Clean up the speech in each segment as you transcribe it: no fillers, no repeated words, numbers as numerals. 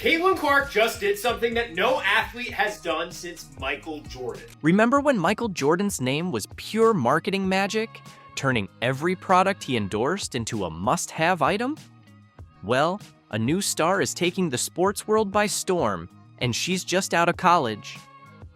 Caitlin Clark just did something that no athlete has done since Michael Jordan. Remember when Michael Jordan's name was pure marketing magic, turning every product he endorsed into a must-have item? Well, a new star is taking the sports world by storm, and she's just out of college.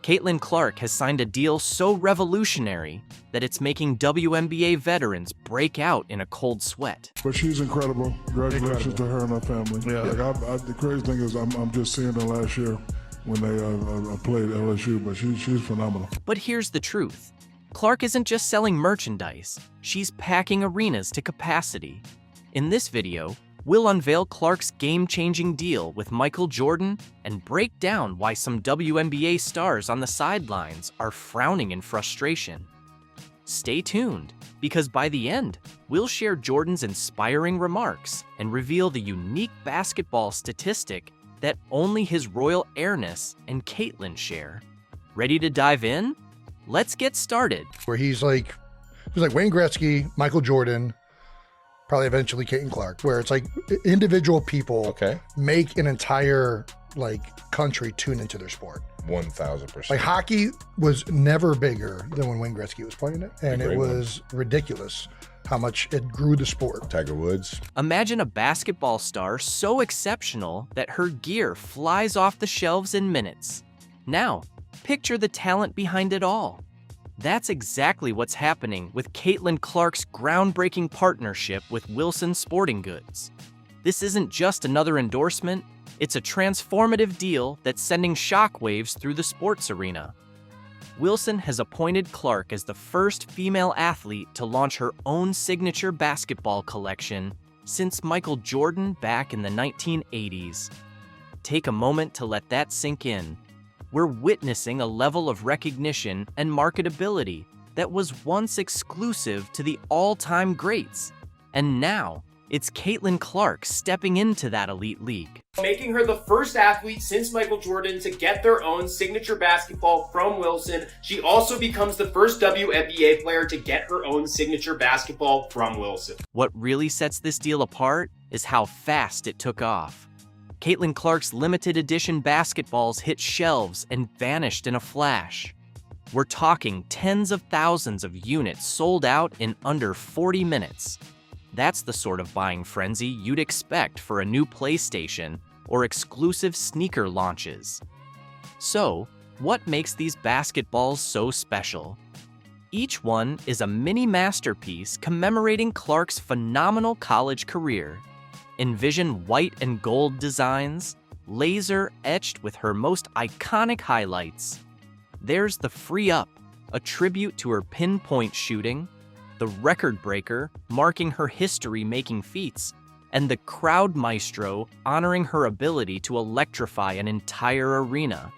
Caitlin Clark has signed a deal so revolutionary that it's making WNBA veterans break out in a cold sweat. But she's incredible. Congratulations to her and her family. Yeah. The crazy thing is I'm just seeing her last year when they played LSU, but she's phenomenal. But here's the truth. Clark isn't just selling merchandise. She's packing arenas to capacity. In this video, we'll unveil Clark's game-changing deal with Michael Jordan and break down why some WNBA stars on the sidelines are frowning in frustration. Stay tuned, because by the end, we'll share Jordan's inspiring remarks and reveal the unique basketball statistic that only his royal airness and Caitlin share. Ready to dive in? Let's get started. Where he's like Wayne Gretzky, Michael Jordan, probably eventually Caitlin Clark, where it's like individual people make an entire country tune into their sport. 1,000%. Like hockey was never bigger than when Wayne Gretzky was playing it, and it was ridiculous how much it grew the sport. Tiger Woods. Imagine a basketball star so exceptional that her gear flies off the shelves in minutes. Now, picture the talent behind it all. That's exactly what's happening with Caitlin Clark's groundbreaking partnership with Wilson Sporting Goods. This isn't just another endorsement, it's a transformative deal that's sending shockwaves through the sports arena. Wilson has appointed Clark as the first female athlete to launch her own signature basketball collection since Michael Jordan back in the 1980s. Take a moment to let that sink in. We're witnessing a level of recognition and marketability that was once exclusive to the all-time greats. And now, it's Caitlin Clark stepping into that elite league. Making her the first athlete since Michael Jordan to get their own signature basketball from Wilson. She also becomes the first WNBA player to get her own signature basketball from Wilson. What really sets this deal apart is how fast it took off. Caitlin Clark's limited edition basketballs hit shelves and vanished in a flash. We're talking tens of thousands of units sold out in under 40 minutes. That's the sort of buying frenzy you'd expect for a new PlayStation or exclusive sneaker launches. So, what makes these basketballs so special? Each one is a mini masterpiece commemorating Clark's phenomenal college career. Envision white and gold designs, laser etched with her most iconic highlights. There's the Free Up, a tribute to her pinpoint shooting, the Record Breaker, marking her history-making feats, and the Crowd Maestro, honoring her ability to electrify an entire arena.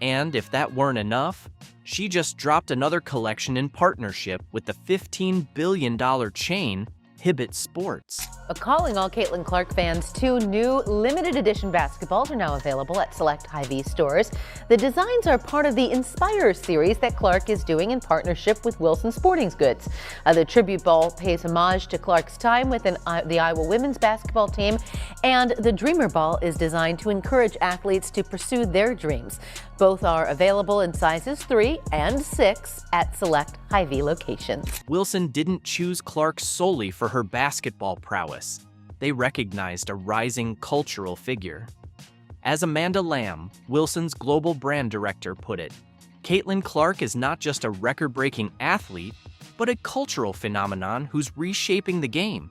And if that weren't enough, she just dropped another collection in partnership with the $15 billion chain Hibbett Sports. Calling all Caitlin Clark fans, 2 new limited edition basketballs are now available at select Hy-Vee stores. The designs are part of the Inspire series that Clark is doing in partnership with Wilson Sporting Goods. The tribute ball pays homage to Clark's time with the Iowa women's basketball team, and the Dreamer ball is designed to encourage athletes to pursue their dreams. Both are available in sizes 3 and 6 at select Hy-Vee locations. Wilson didn't choose Clark solely for her basketball prowess. They recognized a rising cultural figure. As Amanda Lamb, Wilson's global brand director, put it, Caitlin Clark is not just a record-breaking athlete, but a cultural phenomenon who's reshaping the game.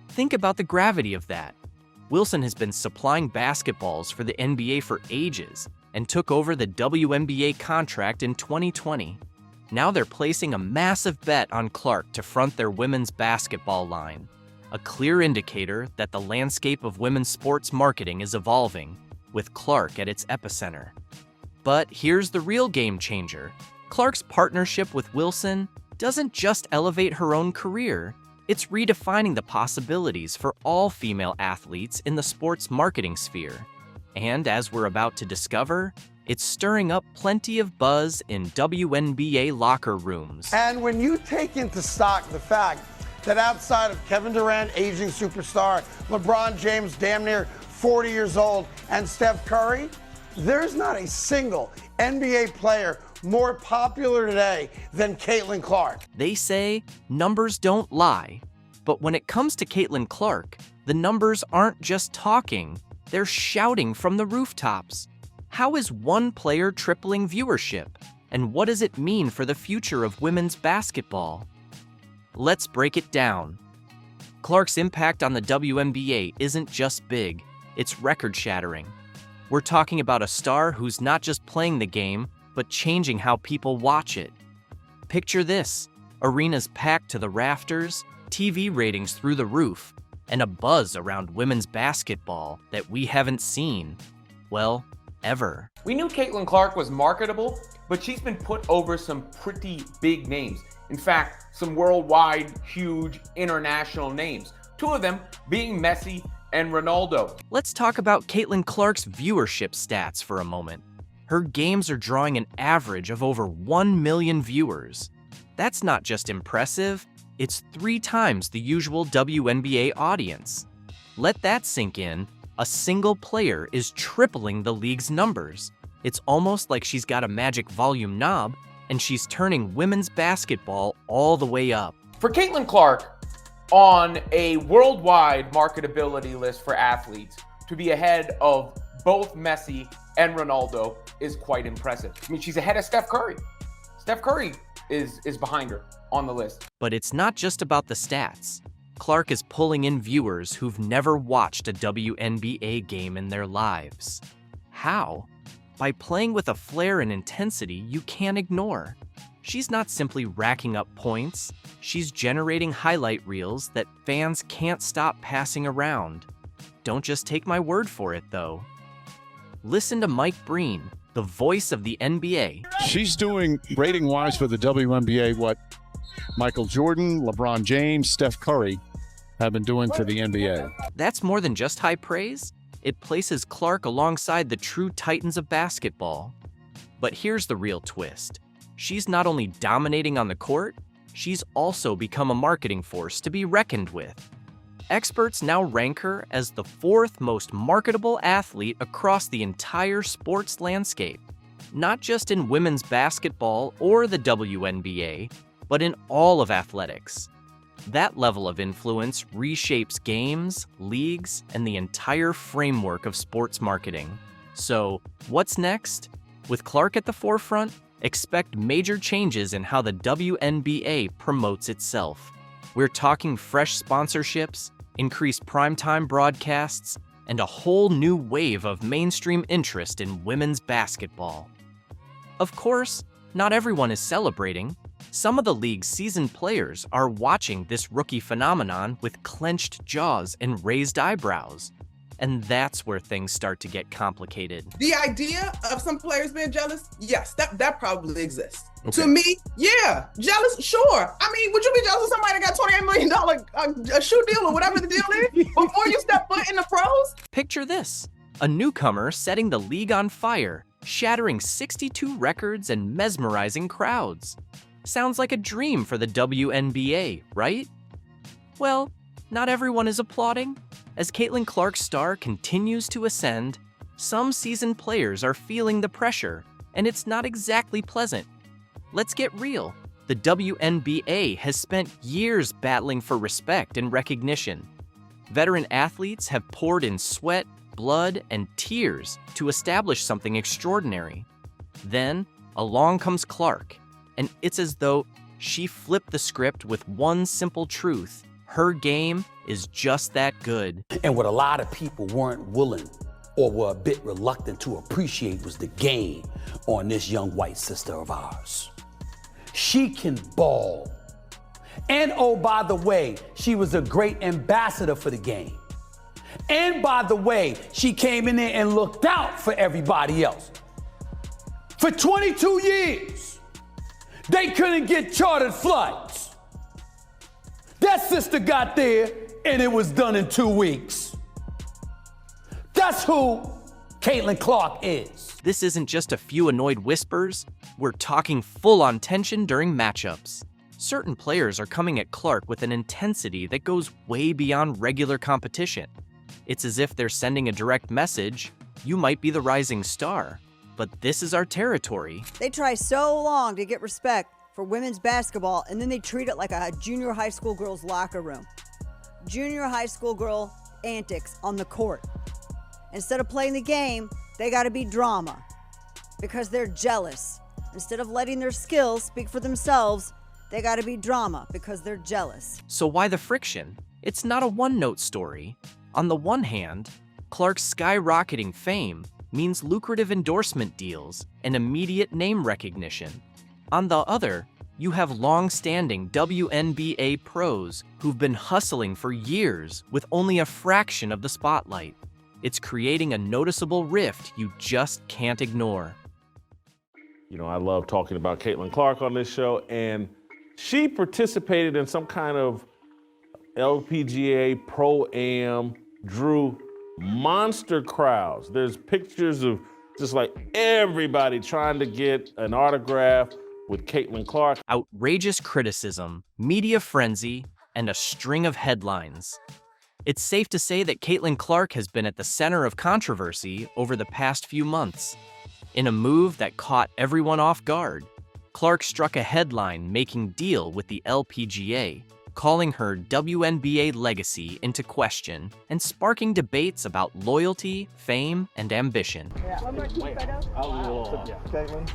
Think about the gravity of that. Wilson has been supplying basketballs for the NBA for ages and took over the WNBA contract in 2020. Now they're placing a massive bet on Clark to front their women's basketball line, a clear indicator that the landscape of women's sports marketing is evolving, with Clark at its epicenter. But here's the real game changer. Clark's partnership with Wilson doesn't just elevate her own career, it's redefining the possibilities for all female athletes in the sports marketing sphere. And as we're about to discover, it's stirring up plenty of buzz in WNBA locker rooms. And when you take into stock the fact that outside of Kevin Durant, aging superstar, LeBron James, damn near 40 years old, and Steph Curry, there's not a single NBA player more popular today than Caitlin Clark. They say numbers don't lie, but when it comes to Caitlin Clark, the numbers aren't just talking, they're shouting from the rooftops. How is one player tripling viewership? And what does it mean for the future of women's basketball? Let's break it down. Clark's impact on the WNBA isn't just big, it's record-shattering. We're talking about a star who's not just playing the game, but changing how people watch it. Picture this: arenas packed to the rafters, TV ratings through the roof, and a buzz around women's basketball that we haven't seen, well, ever. We knew Caitlin Clark was marketable, but she's been put over some pretty big names. In fact, some worldwide, huge, international names. Two of them being Messi and Ronaldo. Let's talk about Caitlin Clark's viewership stats for a moment. Her games are drawing an average of over 1 million viewers. That's not just impressive, it's 3 times the usual WNBA audience. Let that sink in. A single player is tripling the league's numbers. It's almost like she's got a magic volume knob, and she's turning women's basketball all the way up. For Caitlin Clark, on a worldwide marketability list for athletes, to be ahead of both Messi and Ronaldo is quite impressive. I mean, she's ahead of Steph Curry. Steph Curry is behind her on the list. But it's not just about the stats. Clark is pulling in viewers who've never watched a WNBA game in their lives. How? By playing with a flair and intensity you can't ignore. She's not simply racking up points, she's generating highlight reels that fans can't stop passing around. Don't just take my word for it, though. Listen to Mike Breen, the voice of the NBA. She's doing rating-wise for the WNBA what Michael Jordan, LeBron James, Steph Curry have been doing for the NBA. That's more than just high praise. It places Clark alongside the true titans of basketball. But here's the real twist. She's not only dominating on the court, she's also become a marketing force to be reckoned with. Experts now rank her as the 4th most marketable athlete across the entire sports landscape, not just in women's basketball or the WNBA, but in all of athletics. That level of influence reshapes games, leagues, and the entire framework of sports marketing. So, what's next? With Clark at the forefront, expect major changes in how the WNBA promotes itself. We're talking fresh sponsorships, increased primetime broadcasts, and a whole new wave of mainstream interest in women's basketball. Of course, not everyone is celebrating. Some of the league's seasoned players are watching this rookie phenomenon with clenched jaws and raised eyebrows. And that's where things start to get complicated. The idea of some players being jealous, yes, that probably exists. Okay. To me, yeah, jealous, sure. I mean, would you be jealous of somebody that got $28 million a shoe deal or whatever the deal is before you step foot in the pros? Picture this, a newcomer setting the league on fire, shattering 62 records and mesmerizing crowds. Sounds like a dream for the WNBA, right? Well, not everyone is applauding. As Caitlin Clark's star continues to ascend, some seasoned players are feeling the pressure, and it's not exactly pleasant. Let's get real. The WNBA has spent years battling for respect and recognition. Veteran athletes have poured in sweat, blood, and tears to establish something extraordinary. Then, along comes Clark, and it's as though she flipped the script with one simple truth. Her game is just that good. And what a lot of people weren't willing or were a bit reluctant to appreciate was the game on this young white sister of ours. She can ball. And oh, by the way, she was a great ambassador for the game. And by the way, she came in there and looked out for everybody else. For 22 years, they couldn't get chartered flights. That sister got there, and it was done in 2 weeks. That's who Caitlin Clark is. This isn't just a few annoyed whispers. We're talking full-on tension during matchups. Certain players are coming at Clark with an intensity that goes way beyond regular competition. It's as if they're sending a direct message, you might be the rising star, but this is our territory. They try so long to get respect for women's basketball, and then they treat it like a junior high school girl's locker room. Junior high school girl antics on the court. Instead of playing the game, they gotta be drama because they're jealous. Instead of letting their skills speak for themselves, they gotta be drama because they're jealous. So why the friction? It's not a one-note story. On the one hand, Clark's skyrocketing fame means lucrative endorsement deals and immediate name recognition. On the other, you have long-standing WNBA pros who've been hustling for years with only a fraction of the spotlight. It's creating a noticeable rift you just can't ignore. You know, I love talking about Caitlin Clark on this show, and she participated in some kind of LPGA Pro-Am, drew monster crowds. There's pictures of just like everybody trying to get an autograph with Caitlin Clark. Outrageous criticism, media frenzy, and a string of headlines. It's safe to say that Caitlin Clark has been at the center of controversy over the past few months. In a move that caught everyone off guard, Clark struck a headline-making deal with the LPGA, calling her WNBA legacy into question and sparking debates about loyalty, fame, and ambition. Yeah. One more photo. Caitlin,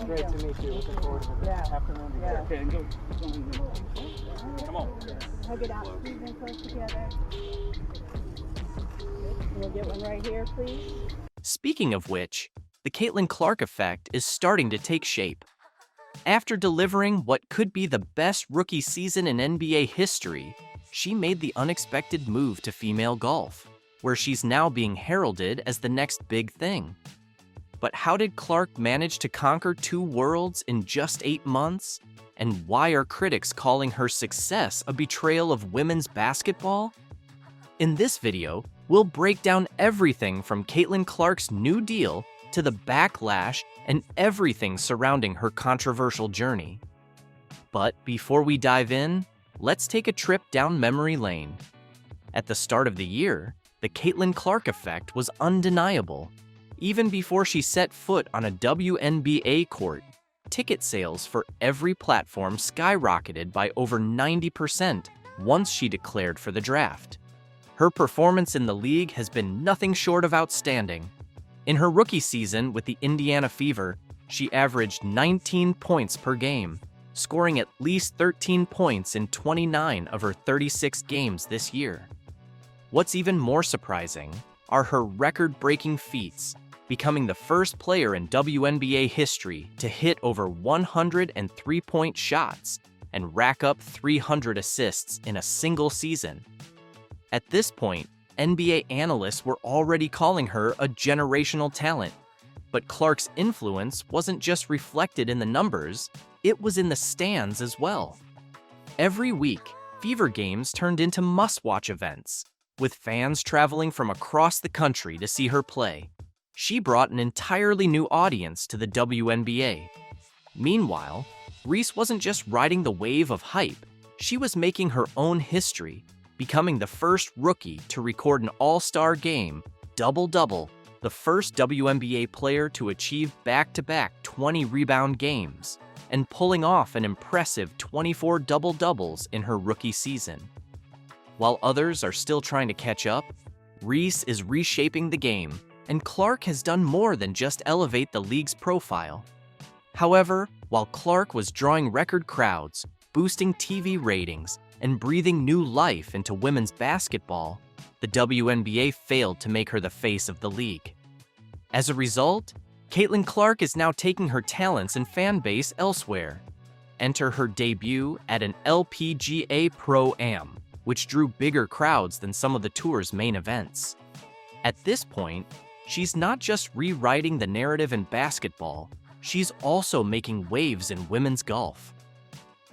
great to meet you. Looking forward to the afternoon together. Okay, and go. Come on. Hug it out. Squeeze in close together. We'll get one right here, please. Speaking of which, the Caitlin Clark effect is starting to take shape. After delivering what could be the best rookie season in NBA history, she made the unexpected move to female golf, where she's now being heralded as the next big thing. But how did Clark manage to conquer 2 worlds in just 8 months? And why are critics calling her success a betrayal of women's basketball? In this video, we'll break down everything from Caitlin Clark's new deal to the backlash and everything surrounding her controversial journey. But before we dive in, let's take a trip down memory lane. At the start of the year, the Caitlin Clark effect was undeniable. Even before she set foot on a WNBA court, ticket sales for every platform skyrocketed by over 90% once she declared for the draft. Her performance in the league has been nothing short of outstanding. In her rookie season with the Indiana Fever, she averaged 19 points per game, scoring at least 13 points in 29 of her 36 games this year. What's even more surprising are her record-breaking feats, becoming the first player in WNBA history to hit over 100 three-point shots and rack up 300 assists in a single season. At this point, NBA analysts were already calling her a generational talent. But Clark's influence wasn't just reflected in the numbers, it was in the stands as well. Every week, Fever games turned into must-watch events, with fans traveling from across the country to see her play. She brought an entirely new audience to the WNBA. Meanwhile, Reese wasn't just riding the wave of hype, she was making her own history, becoming the first rookie to record an all-star game, double-double, the first WNBA player to achieve back-to-back 20-rebound games, and pulling off an impressive 24 double-doubles in her rookie season. While others are still trying to catch up, Reese is reshaping the game, and Clark has done more than just elevate the league's profile. However, while Clark was drawing record crowds, boosting TV ratings, and breathing new life into women's basketball, the WNBA failed to make her the face of the league. As a result, Caitlin Clark is now taking her talents and fan base elsewhere. Enter her debut at an LPGA Pro-Am, which drew bigger crowds than some of the tour's main events. At this point, she's not just rewriting the narrative in basketball, she's also making waves in women's golf.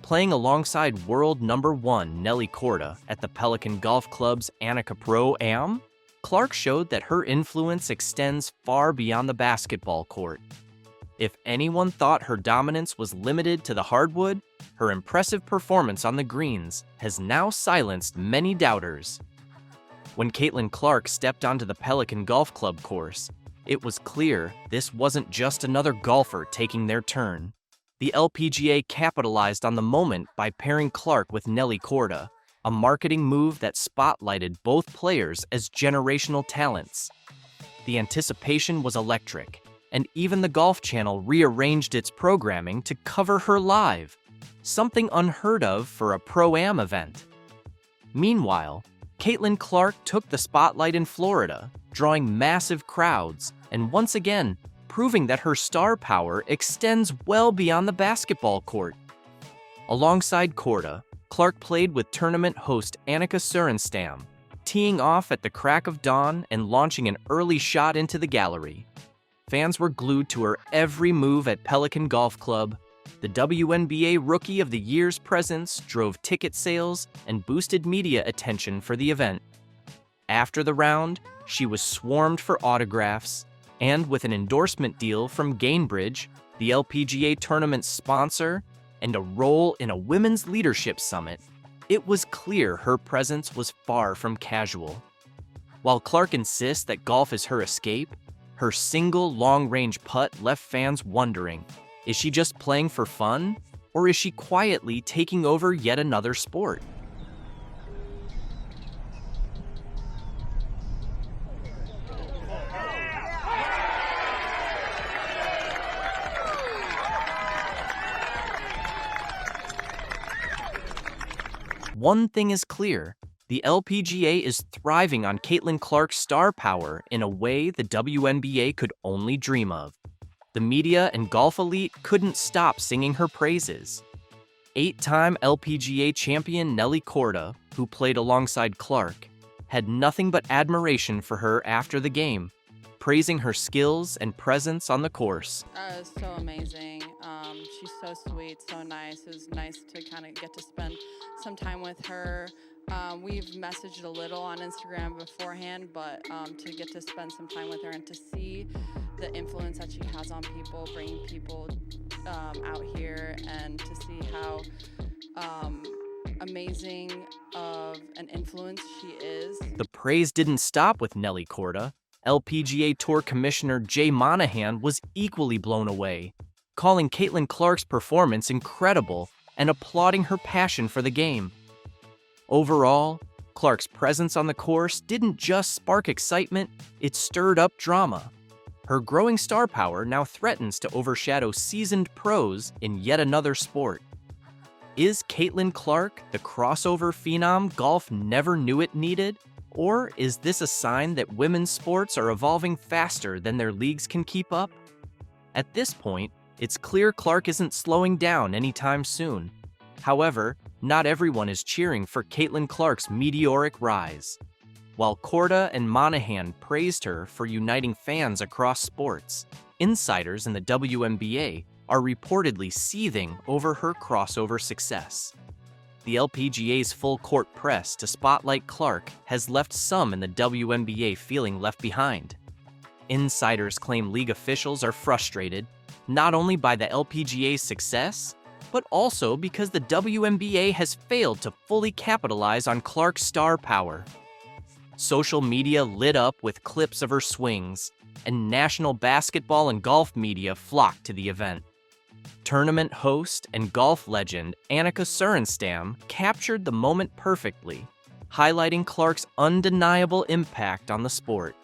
Playing alongside world #1 Nelly Korda at the Pelican Golf Club's Annika Pro-Am, Clark showed that her influence extends far beyond the basketball court. If anyone thought her dominance was limited to the hardwood, her impressive performance on the greens has now silenced many doubters. When Caitlin Clark stepped onto the Pelican Golf Club course, it was clear this wasn't just another golfer taking their turn. The LPGA capitalized on the moment by pairing Clark with Nelly Korda, a marketing move that spotlighted both players as generational talents. The anticipation was electric, and even the Golf Channel rearranged its programming to cover her live, something unheard of for a Pro-Am event. Meanwhile, Caitlin Clark took the spotlight in Florida, drawing massive crowds, and once again, proving that her star power extends well beyond the basketball court. Alongside Korda, Clark played with tournament host Annika Sorenstam, teeing off at the crack of dawn and launching an early shot into the gallery. Fans were glued to her every move at Pelican Golf Club. The WNBA Rookie of the Year's presence drove ticket sales and boosted media attention for the event. After the round, she was swarmed for autographs, and with an endorsement deal from Gainbridge, the LPGA tournament's sponsor, and a role in a women's leadership summit, it was clear her presence was far from casual. While Clark insists that golf is her escape, her single long-range putt left fans wondering, is she just playing for fun, or is she quietly taking over yet another sport? One thing is clear, the LPGA is thriving on Caitlin Clark's star power in a way the WNBA could only dream of. The media and golf elite couldn't stop singing her praises. 8-time LPGA champion Nelly Korda, who played alongside Clark, had nothing but admiration for her after the game, praising her skills and presence on the course. So amazing. She's so sweet, so nice. It was nice to kind of get to spend some time with her. We've messaged a little on Instagram beforehand, but to get to spend some time with her and to see the influence that she has on people, bringing people out here, and to see how amazing of an influence she is. The praise didn't stop with Nelly Korda. LPGA Tour Commissioner Jay Monahan was equally blown away, calling Caitlin Clark's performance incredible and applauding her passion for the game. Overall, Clark's presence on the course didn't just spark excitement, it stirred up drama. Her growing star power now threatens to overshadow seasoned pros in yet another sport. Is Caitlin Clark the crossover phenom golf never knew it needed? Or is this a sign that women's sports are evolving faster than their leagues can keep up? At this point, it's clear Clark isn't slowing down anytime soon. However, not everyone is cheering for Caitlin Clark's meteoric rise. While Korda and Monahan praised her for uniting fans across sports, insiders in the WNBA are reportedly seething over her crossover success. The LPGA's full-court press to spotlight Clark has left some in the WNBA feeling left behind. Insiders claim league officials are frustrated, not only by the LPGA's success, but also because the WNBA has failed to fully capitalize on Clark's star power. Social media lit up with clips of her swings, and national basketball and golf media flocked to the event. Tournament host and golf legend Annika Sorenstam captured the moment perfectly, highlighting Clark's undeniable impact on the sport.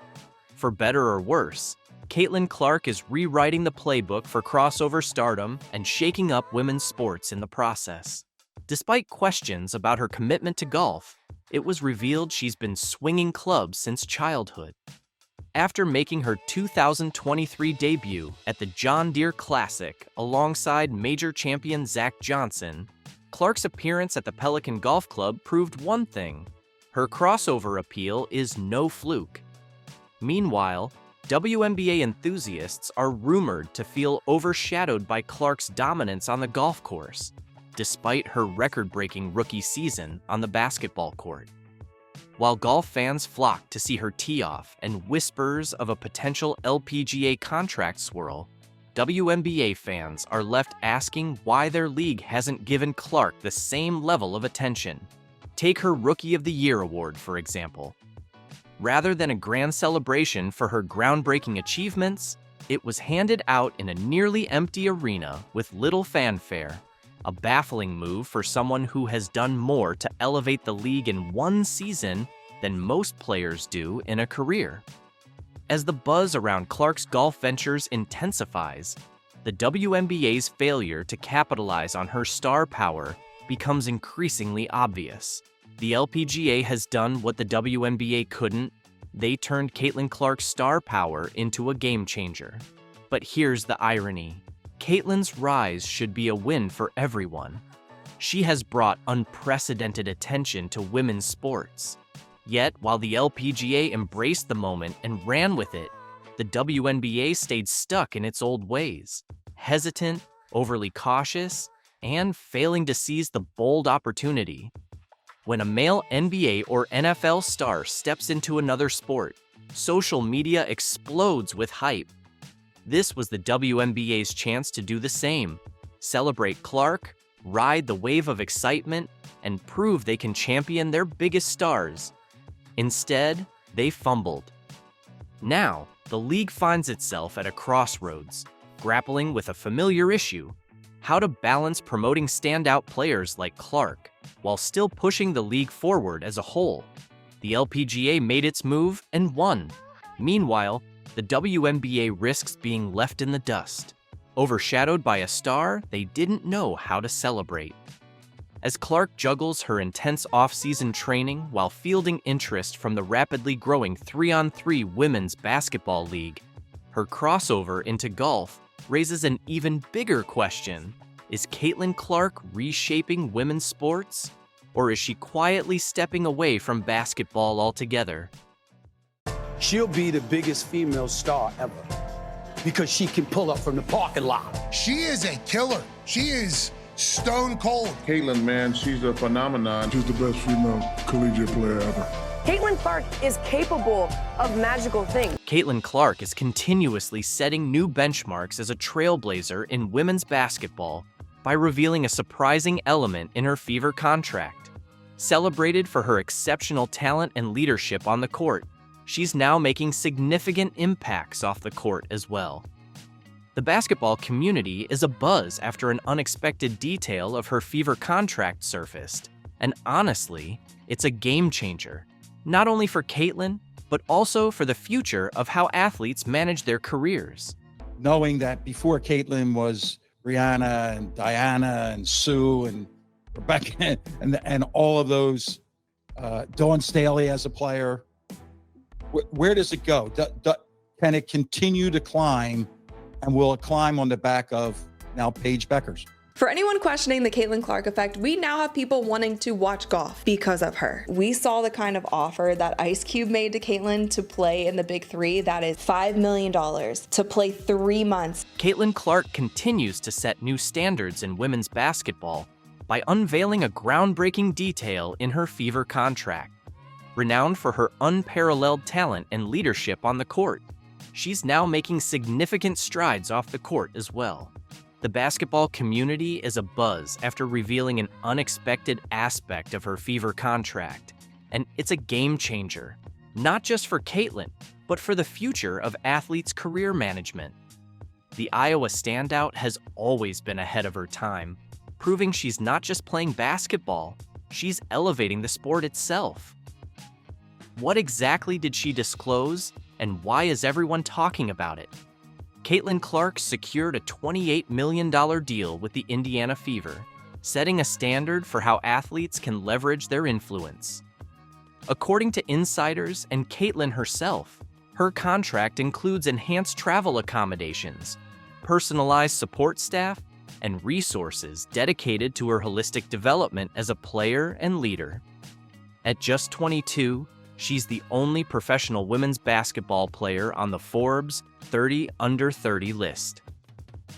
For better or worse, Caitlin Clark is rewriting the playbook for crossover stardom and shaking up women's sports in the process. Despite questions about her commitment to golf, it was revealed she's been swinging clubs since childhood. After making her 2023 debut at the John Deere Classic alongside major champion Zach Johnson, Clark's appearance at the Pelican Golf Club proved one thing: her crossover appeal is no fluke. Meanwhile, WNBA enthusiasts are rumored to feel overshadowed by Clark's dominance on the golf course, despite her record-breaking rookie season on the basketball court. While golf fans flock to see her tee off and whispers of a potential LPGA contract swirl, WNBA fans are left asking why their league hasn't given Clark the same level of attention. Take her Rookie of the Year award, for example. Rather than a grand celebration for her groundbreaking achievements, it was handed out in a nearly empty arena with little fanfare, a baffling move for someone who has done more to elevate the league in one season than most players do in a career. As the buzz around Clark's golf ventures intensifies, the WNBA's failure to capitalize on her star power becomes increasingly obvious. The LPGA has done what the WNBA couldn't. They turned Caitlin Clark's star power into a game changer. But here's the irony. Caitlin's rise should be a win for everyone. She has brought unprecedented attention to women's sports. Yet, while the LPGA embraced the moment and ran with it, the WNBA stayed stuck in its old ways, hesitant, overly cautious, and failing to seize the bold opportunity. When a male NBA or NFL star steps into another sport, social media explodes with hype. This was the WNBA's chance to do the same, celebrate Clark, ride the wave of excitement, and prove they can champion their biggest stars. Instead, they fumbled. Now, the league finds itself at a crossroads, grappling with a familiar issue: how to balance promoting standout players like Clark while still pushing the league forward as a whole. The LPGA made its move and won. Meanwhile, the WNBA risks being left in the dust, overshadowed by a star they didn't know how to celebrate. As Clark juggles her intense off-season training while fielding interest from the rapidly growing 3-on-3 women's basketball league, her crossover into golf raises an even bigger question. Is Caitlin Clark reshaping women's sports? Or is she quietly stepping away from basketball altogether? She'll be the biggest female star ever because she can pull up from the parking lot. She is a killer. She is stone cold. Caitlin, man, she's a phenomenon. She's the best female collegiate player ever. Caitlin Clark is capable of magical things. Caitlin Clark is continuously setting new benchmarks as a trailblazer in women's basketball by revealing a surprising element in her Fever contract. Celebrated for her exceptional talent and leadership on the court, she's now making significant impacts off the court as well. The basketball community is abuzz after an unexpected detail of her Fever contract surfaced, and honestly, it's a game changer, not only for Caitlin, but also for the future of how athletes manage their careers. Knowing that before Caitlin was Rihanna and Diana and Sue and Rebecca and all of those, Dawn Staley as a player, where does it go? Can it continue to climb, and will it climb on the back of now Paige Bueckers? For anyone questioning the Caitlin Clark effect, we now have people wanting to watch golf because of her. We saw the kind of offer that Ice Cube made to Caitlin to play in the Big Three. That is $5 million to play 3 months. Caitlin Clark continues to set new standards in women's basketball by unveiling a groundbreaking detail in her Fever contract. Renowned for her unparalleled talent and leadership on the court, she's now making significant strides off the court as well. The basketball community is abuzz after revealing an unexpected aspect of her Fever contract, and it's a game changer, not just for Caitlin, but for the future of athletes' career management. The Iowa standout has always been ahead of her time, proving she's not just playing basketball, she's elevating the sport itself. What exactly did she disclose, and why is everyone talking about it? Caitlin Clark secured a $28 million deal with the Indiana Fever, setting a standard for how athletes can leverage their influence. According to insiders and Caitlin herself, her contract includes enhanced travel accommodations, personalized support staff, and resources dedicated to her holistic development as a player and leader. At just 22, she's the only professional women's basketball player on the Forbes 30 Under 30 list.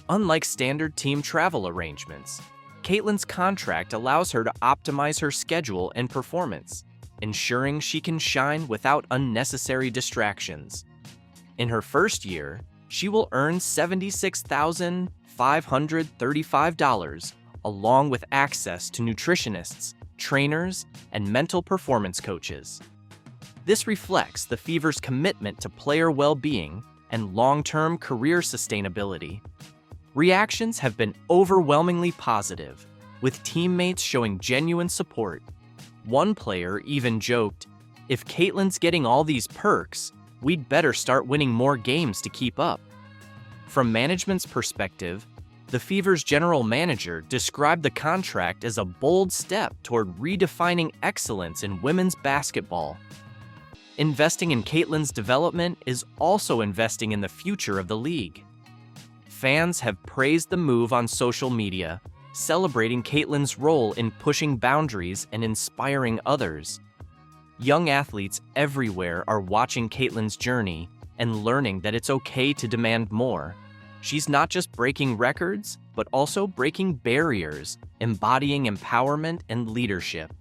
Unlike standard team travel arrangements, Caitlin's contract allows her to optimize her schedule and performance, ensuring she can shine without unnecessary distractions. In her first year, she will earn $76,535, along with access to nutritionists, trainers, and mental performance coaches. This reflects the Fever's commitment to player well-being and long-term career sustainability. Reactions have been overwhelmingly positive, with teammates showing genuine support. One player even joked, "If Caitlin's getting all these perks, we'd better start winning more games to keep up." From management's perspective, the Fever's general manager described the contract as a bold step toward redefining excellence in women's basketball. Investing in Caitlin's development is also investing in the future of the league. Fans have praised the move on social media, celebrating Caitlin's role in pushing boundaries and inspiring others. Young athletes everywhere are watching Caitlin's journey and learning that it's okay to demand more. She's not just breaking records, but also breaking barriers, embodying empowerment and leadership.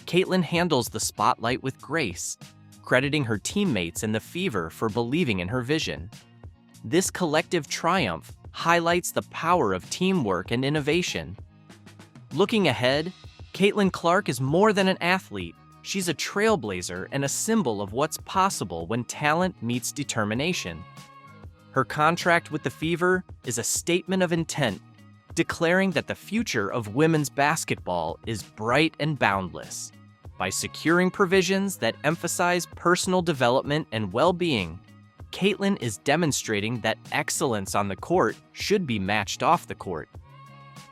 Caitlin handles the spotlight with grace, crediting her teammates and the Fever for believing in her vision. This collective triumph highlights the power of teamwork and innovation. Looking ahead, Caitlin Clark is more than an athlete. She's a trailblazer and a symbol of what's possible when talent meets determination. Her contract with the Fever is a statement of intent, declaring that the future of women's basketball is bright and boundless. By securing provisions that emphasize personal development and well-being, Caitlin is demonstrating that excellence on the court should be matched off the court.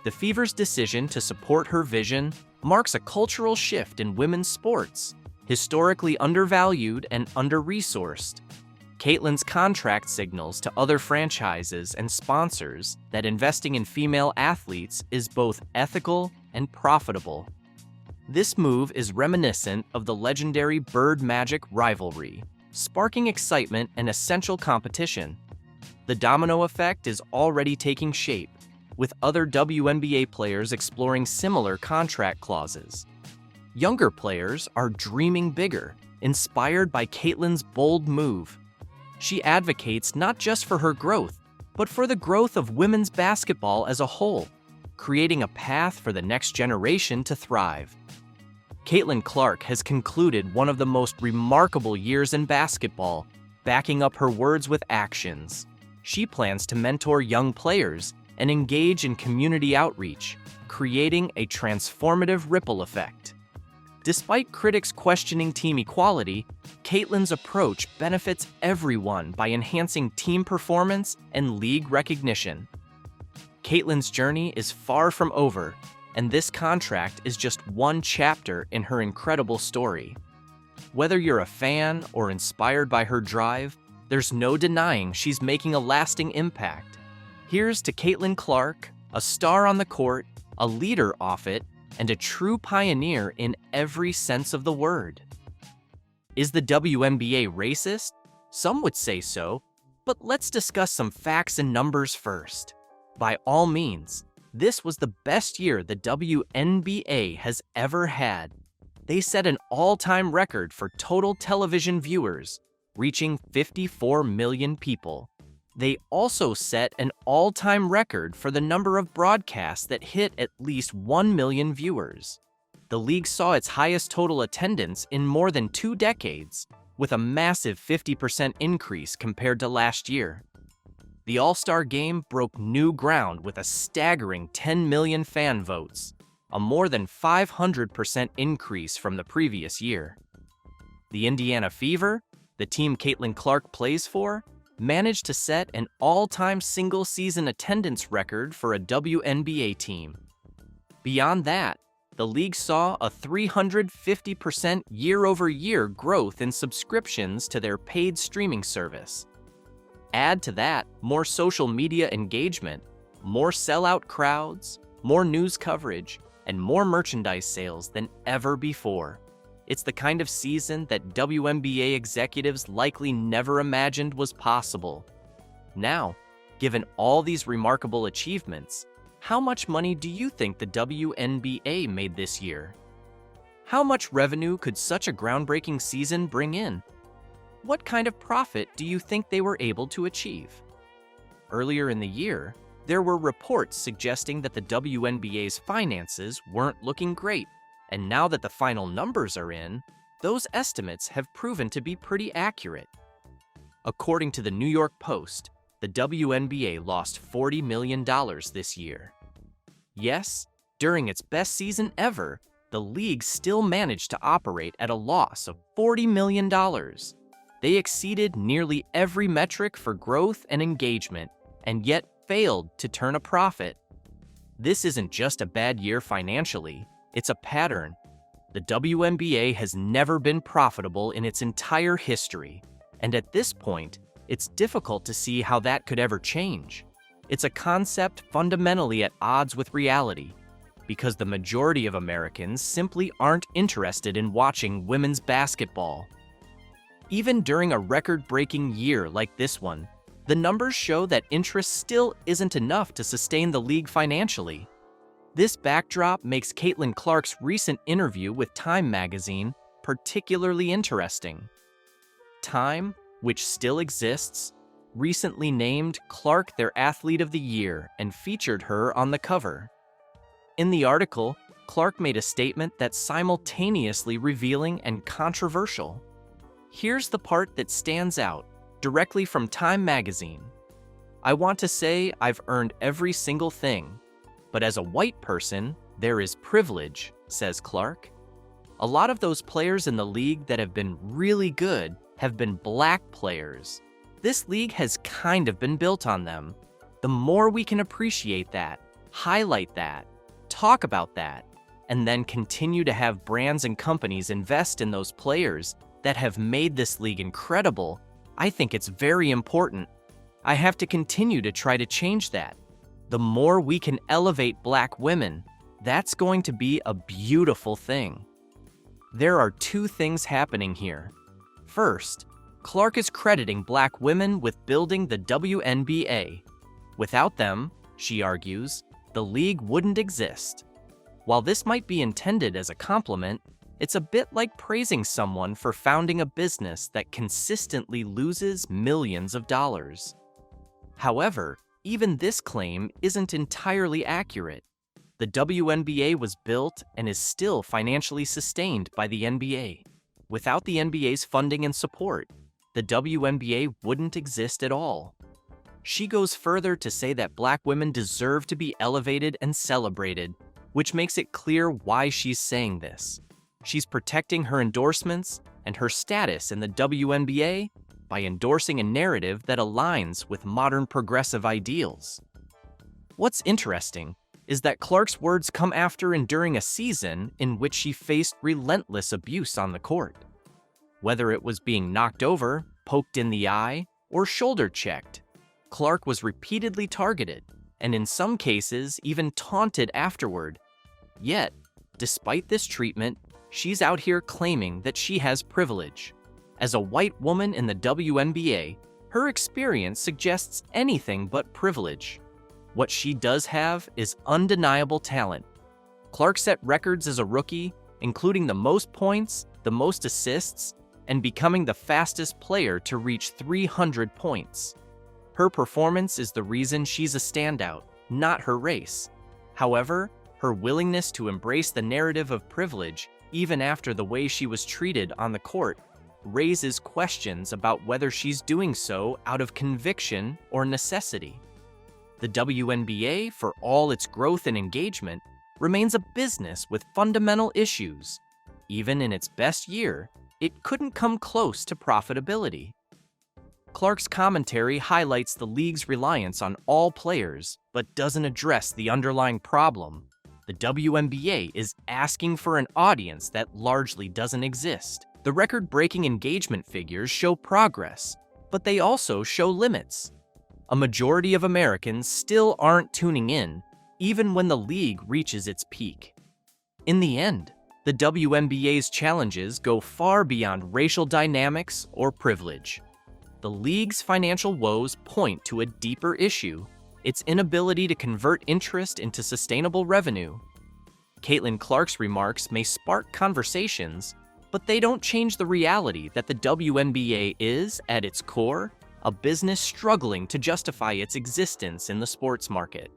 The Fever's decision to support her vision marks a cultural shift in women's sports, historically undervalued and under-resourced. Caitlin's contract signals to other franchises and sponsors that investing in female athletes is both ethical and profitable. This move is reminiscent of the legendary Bird Magic rivalry, sparking excitement and essential competition. The domino effect is already taking shape, with other WNBA players exploring similar contract clauses. Younger players are dreaming bigger, inspired by Caitlin's bold move. She advocates not just for her growth, but for the growth of women's basketball as a whole, creating a path for the next generation to thrive. Caitlin Clark has concluded one of the most remarkable years in basketball, backing up her words with actions. She plans to mentor young players and engage in community outreach, creating a transformative ripple effect. Despite critics questioning team equality, Caitlin's approach benefits everyone by enhancing team performance and league recognition. Caitlin's journey is far from over, and this contract is just one chapter in her incredible story. Whether you're a fan or inspired by her drive, there's no denying she's making a lasting impact. Here's to Caitlin Clark, a star on the court, a leader off it, and a true pioneer in every sense of the word. Is the WNBA racist? Some would say so, but let's discuss some facts and numbers first. By all means, this was the best year the WNBA has ever had. They set an all-time record for total television viewers, reaching 54 million people. They also set an all-time record for the number of broadcasts that hit at least 1 million viewers. The league saw its highest total attendance in more than 2 decades, with a massive 50% increase compared to last year. The All-Star Game broke new ground with a staggering 10 million fan votes, a more than 500% increase from the previous year. The Indiana Fever, the team Caitlin Clark plays for, managed to set an all-time single-season attendance record for a WNBA team. Beyond that, the league saw a 350% year-over-year growth in subscriptions to their paid streaming service. Add to that more social media engagement, more sellout crowds, more news coverage, and more merchandise sales than ever before. It's the kind of season that WNBA executives likely never imagined was possible. Now, given all these remarkable achievements, how much money do you think the WNBA made this year? How much revenue could such a groundbreaking season bring in? What kind of profit do you think they were able to achieve? Earlier in the year, there were reports suggesting that the WNBA's finances weren't looking great, and now that the final numbers are in, those estimates have proven to be pretty accurate. According to the New York Post, the WNBA lost $40 million this year. Yes, during its best season ever, the league still managed to operate at a loss of $40 million. They exceeded nearly every metric for growth and engagement, and yet failed to turn a profit. This isn't just a bad year financially, it's a pattern. The WNBA has never been profitable in its entire history, and at this point, it's difficult to see how that could ever change. It's a concept fundamentally at odds with reality, because the majority of Americans simply aren't interested in watching women's basketball. Even during a record-breaking year like this one, the numbers show that interest still isn't enough to sustain the league financially. This backdrop makes Caitlin Clark's recent interview with Time magazine particularly interesting. Time, which still exists, recently named Clark their Athlete of the Year and featured her on the cover. In the article, Clark made a statement that's simultaneously revealing and controversial. Here's the part that stands out, directly from Time magazine. "I want to say I've earned every single thing, but as a white person, there is privilege," says Clark. A lot of those players in the league that have been really good have been black players. This league has kind of been built on them. The more we can appreciate that, highlight that, talk about that, and then continue to have brands and companies invest in those players that have made this league incredible, I think it's very important. I have to continue to try to change that. The more we can elevate black women, that's going to be a beautiful thing. There are two things happening here. First, Clark is crediting black women with building the WNBA. Without them, she argues, the league wouldn't exist. While this might be intended as a compliment, it's a bit like praising someone for founding a business that consistently loses millions of dollars. However, even this claim isn't entirely accurate. The WNBA was built and is still financially sustained by the NBA. Without the NBA's funding and support, the WNBA wouldn't exist at all. She goes further to say that black women deserve to be elevated and celebrated, which makes it clear why she's saying this. She's protecting her endorsements and her status in the WNBA by endorsing a narrative that aligns with modern progressive ideals. What's interesting is that Clark's words come after enduring a season in which she faced relentless abuse on the court. Whether it was being knocked over, poked in the eye, or shoulder-checked, Clark was repeatedly targeted, and in some cases even taunted afterward. Yet, despite this treatment, she's out here claiming that she has privilege. As a white woman in the WNBA, her experience suggests anything but privilege. What she does have is undeniable talent. Clark set records as a rookie, including the most points, the most assists, and becoming the fastest player to reach 300 points. Her performance is the reason she's a standout, not her race. However, her willingness to embrace the narrative of privilege, even after the way she was treated on the court, raises questions about whether she's doing so out of conviction or necessity. The WNBA, for all its growth and engagement, remains a business with fundamental issues. Even in its best year, it couldn't come close to profitability. Clark's commentary highlights the league's reliance on all players, but doesn't address the underlying problem. The WNBA is asking for an audience that largely doesn't exist. The record-breaking engagement figures show progress, but they also show limits. A majority of Americans still aren't tuning in, even when the league reaches its peak. In the end, the WNBA's challenges go far beyond racial dynamics or privilege. The league's financial woes point to a deeper issue: its inability to convert interest into sustainable revenue. Caitlin Clark's remarks may spark conversations, but they don't change the reality that the WNBA is, at its core, a business struggling to justify its existence in the sports market.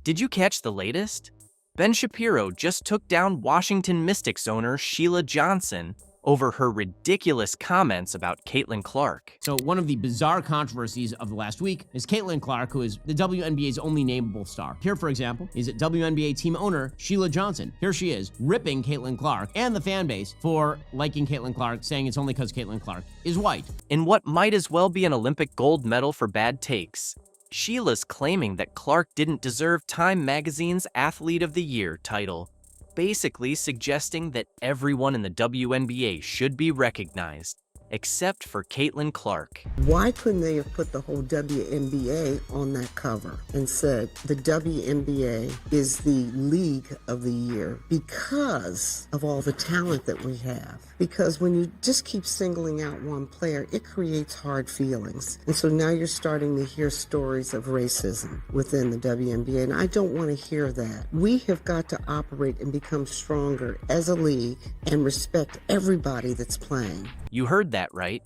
Did you catch the latest? Ben Shapiro just took down Washington Mystics owner Sheila Johnson over her ridiculous comments about Caitlin Clark. So one of the bizarre controversies of the last week is Caitlin Clark, who is the WNBA's only nameable star. Here, for example, is WNBA team owner Sheila Johnson. Here she is, ripping Caitlin Clark and the fan base for liking Caitlin Clark, saying it's only because Caitlin Clark is white. In what might as well be an Olympic gold medal for bad takes, Sheila's claiming that Clark didn't deserve Time Magazine's Athlete of the Year title, basically suggesting that everyone in the WNBA should be recognized, except for Caitlin Clark. Why couldn't they have put the whole WNBA on that cover and said the WNBA is the league of the year because of all the talent that we have? Because when you just keep singling out one player, it creates hard feelings. And so now you're starting to hear stories of racism within the WNBA, and I don't want to hear that. We have got to operate and become stronger as a league and respect everybody that's playing. You heard that right.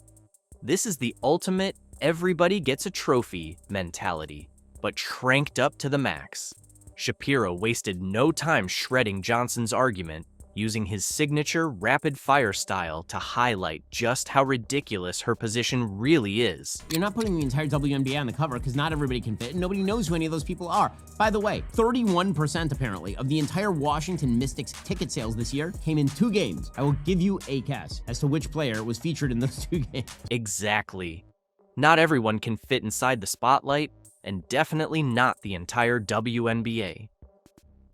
This is the ultimate everybody gets a trophy mentality, but cranked up to the max. Shapiro wasted no time shredding Johnson's argument, using his signature rapid-fire style to highlight just how ridiculous her position really is. You're not putting the entire WNBA on the cover because not everybody can fit and nobody knows who any of those people are. By the way, 31% apparently of the entire Washington Mystics ticket sales this year came in 2 games. I will give you a guess as to which player was featured in those 2 games. Exactly. Not everyone can fit inside the spotlight, and definitely not the entire WNBA.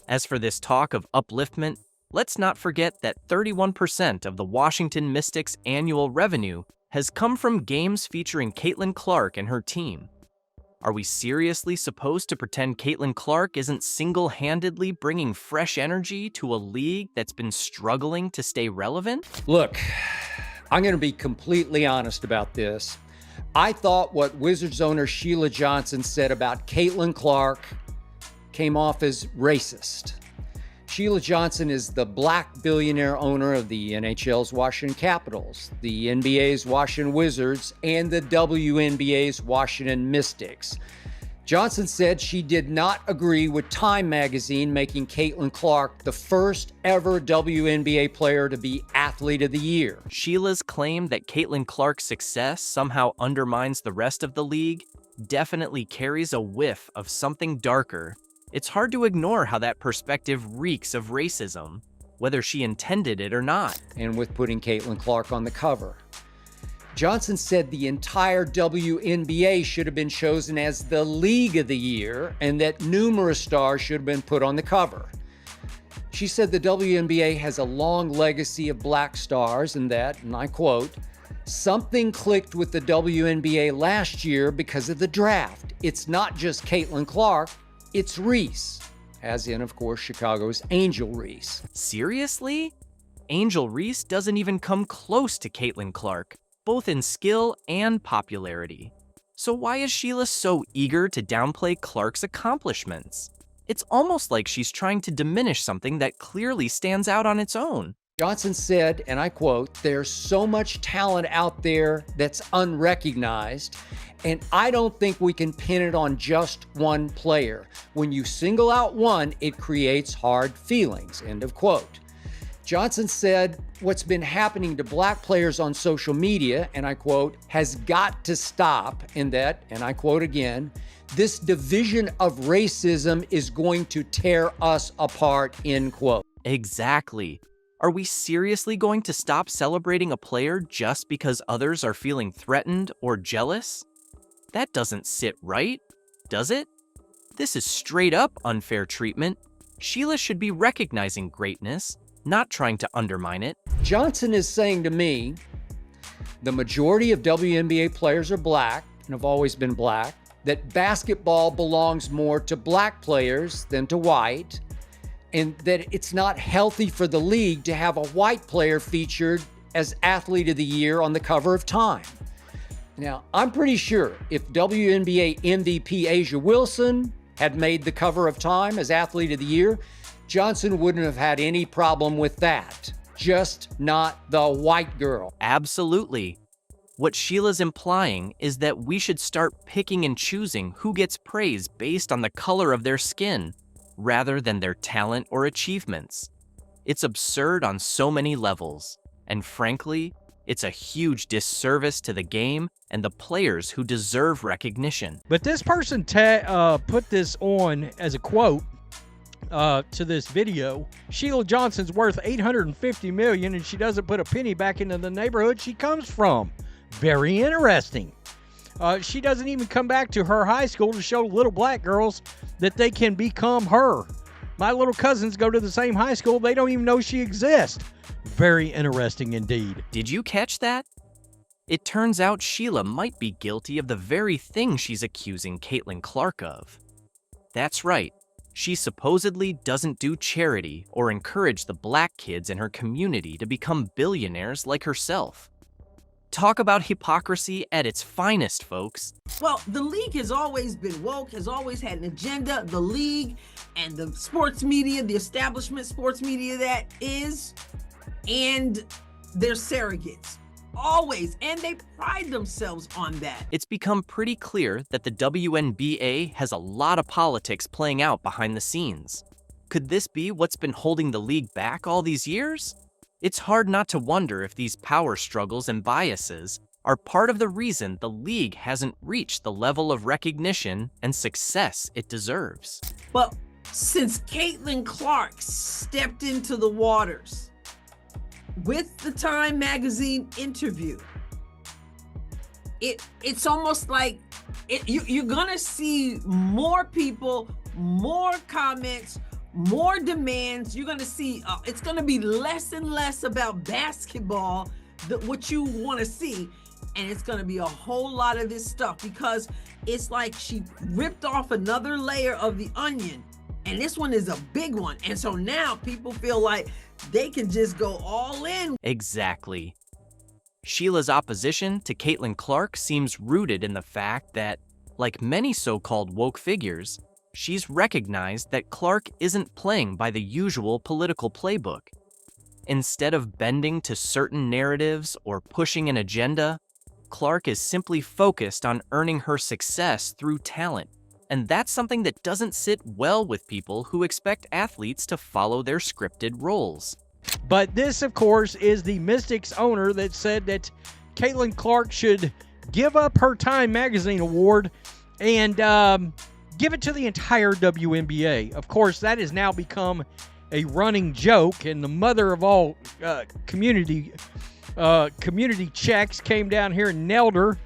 As for this talk of upliftment, let's not forget that 31% of the Washington Mystics' annual revenue has come from games featuring Caitlin Clark and her team. Are we seriously supposed to pretend Caitlin Clark isn't single-handedly bringing fresh energy to a league that's been struggling to stay relevant? Look, I'm going to be completely honest about this. I thought what Wizards owner Sheila Johnson said about Caitlin Clark came off as racist. Sheila Johnson is the black billionaire owner of the NHL's Washington Capitals, the NBA's Washington Wizards, and the WNBA's Washington Mystics. Johnson said she did not agree with Time Magazine making Caitlin Clark the first ever WNBA player to be Athlete of the Year. Sheila's claim that Caitlin Clark's success somehow undermines the rest of the league definitely carries a whiff of something darker. It's hard to ignore how that perspective reeks of racism, whether she intended it or not. And with putting Caitlin Clark on the cover. Johnson said the entire WNBA should have been chosen as the League of the Year and that numerous stars should have been put on the cover. She said the WNBA has a long legacy of black stars and that, and I quote, something clicked with the WNBA last year because of the draft. It's not just Caitlin Clark, it's Reese, as in, of course, Chicago's Angel Reese. Seriously? Angel Reese doesn't even come close to Caitlin Clark, both in skill and popularity. So why is Sheila so eager to downplay Clark's accomplishments? It's almost like she's trying to diminish something that clearly stands out on its own. Johnson said, and I quote, there's so much talent out there that's unrecognized, and I don't think we can pin it on just one player. When you single out one, it creates hard feelings, end of quote. Johnson said, what's been happening to black players on social media, and I quote, has got to stop, in that, and I quote again, this division of racism is going to tear us apart, end quote. Exactly. Are we seriously going to stop celebrating a player just because others are feeling threatened or jealous? That doesn't sit right, does it? This is straight up unfair treatment. Sheila should be recognizing greatness, not trying to undermine it. Johnson is saying to me, the majority of WNBA players are black and have always been black, that basketball belongs more to black players than to white, and that it's not healthy for the league to have a white player featured as Athlete of the Year on the cover of Time. Now, I'm pretty sure if WNBA MVP A'ja Wilson had made the cover of Time as Athlete of the Year, Johnson wouldn't have had any problem with that. Just not the white girl. Absolutely. What Sheila's implying is that we should start picking and choosing who gets praise based on the color of their skin. rather than their talent or achievements. It's absurd on so many levels, and frankly, it's a huge disservice to the game and the players who deserve recognition. But this person put this on as a quote to this video. Sheila Johnson's worth $850 million, and she doesn't put a penny back into the neighborhood she comes from. Very interesting. She doesn't even come back to her high school to show little black girls that they can become her. My little cousins go to the same high school. They don't even know she exists. Very interesting indeed. Did you catch that? It turns out Sheila might be guilty of the very thing she's accusing Caitlin Clark of. That's right. She supposedly doesn't do charity or encourage the black kids in her community to become billionaires like herself. Talk about hypocrisy at its finest, folks. Well, the league has always been woke, has always had an agenda. The league and the sports media, the establishment sports media that is, and their surrogates. Always. And they pride themselves on that. It's become pretty clear that the WNBA has a lot of politics playing out behind the scenes. Could this be what's been holding the league back all these years? It's hard not to wonder if these power struggles and biases are part of the reason the league hasn't reached the level of recognition and success it deserves. But since Caitlin Clark stepped into the waters with the Time magazine interview, it's almost like you're gonna see more people, more comments, more demands. You're going to see it's going to be less and less about basketball, what you want to see, and it's going to be a whole lot of this stuff because it's like she ripped off another layer of the onion, and this one is a big one. And so now people feel like they can just go all in. Exactly. Sheila's opposition to Caitlin Clark seems rooted in the fact that, like many so-called woke figures, she's recognized that Clark isn't playing by the usual political playbook. Instead of bending to certain narratives or pushing an agenda, Clark is simply focused on earning her success through talent. And that's something that doesn't sit well with people who expect athletes to follow their scripted roles. But this, of course, is the Mystics owner that said that Caitlin Clark should give up her Time magazine award and give it to the entire WNBA. Of course, that has now become a running joke, and the mother of all community checks came down here and nailed her.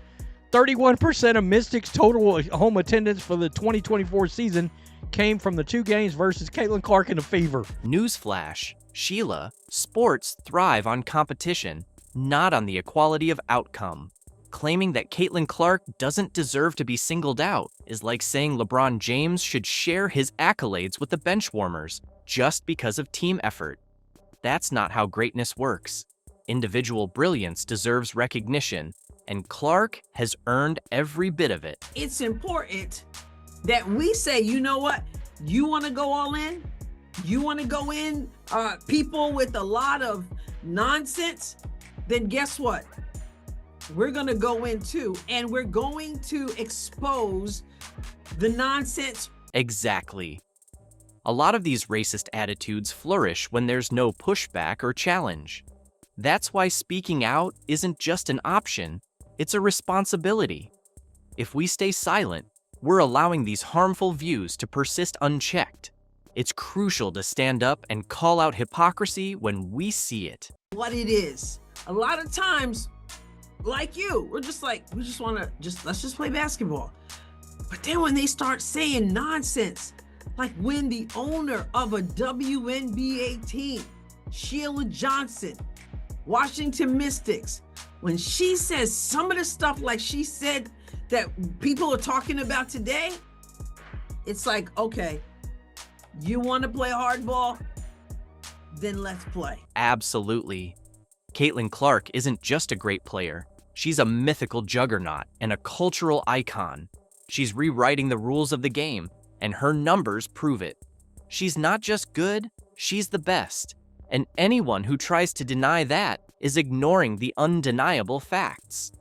31% of Mystics' total home attendance for the 2024 season came from the 2 games versus Caitlin Clark and the Fever. Newsflash, Sheila, sports thrive on competition, not on the equality of outcome. Claiming that Caitlin Clark doesn't deserve to be singled out is like saying LeBron James should share his accolades with the benchwarmers just because of team effort. That's not how greatness works. Individual brilliance deserves recognition, and Clark has earned every bit of it. It's important that we say, you know what? You want to go all in? You want to go in, people with a lot of nonsense? Then guess what? We're going to go in too, and we're going to expose the nonsense. Exactly. A lot of these racist attitudes flourish when there's no pushback or challenge. That's why speaking out isn't just an option, it's a responsibility. If we stay silent, we're allowing these harmful views to persist unchecked. It's crucial to stand up and call out hypocrisy when we see it. What it is. A lot of times, like you, we just want to let's just play basketball. But then when they start saying nonsense, like when the owner of a WNBA team, Sheila Johnson, Washington Mystics, when she says some of the stuff like she said that people are talking about today, it's like, okay, you want to play hardball? Then let's play. Absolutely. Caitlin Clark isn't just a great player. She's a mythical juggernaut and a cultural icon. She's rewriting the rules of the game, and her numbers prove it. She's not just good, she's the best. And anyone who tries to deny that is ignoring the undeniable facts.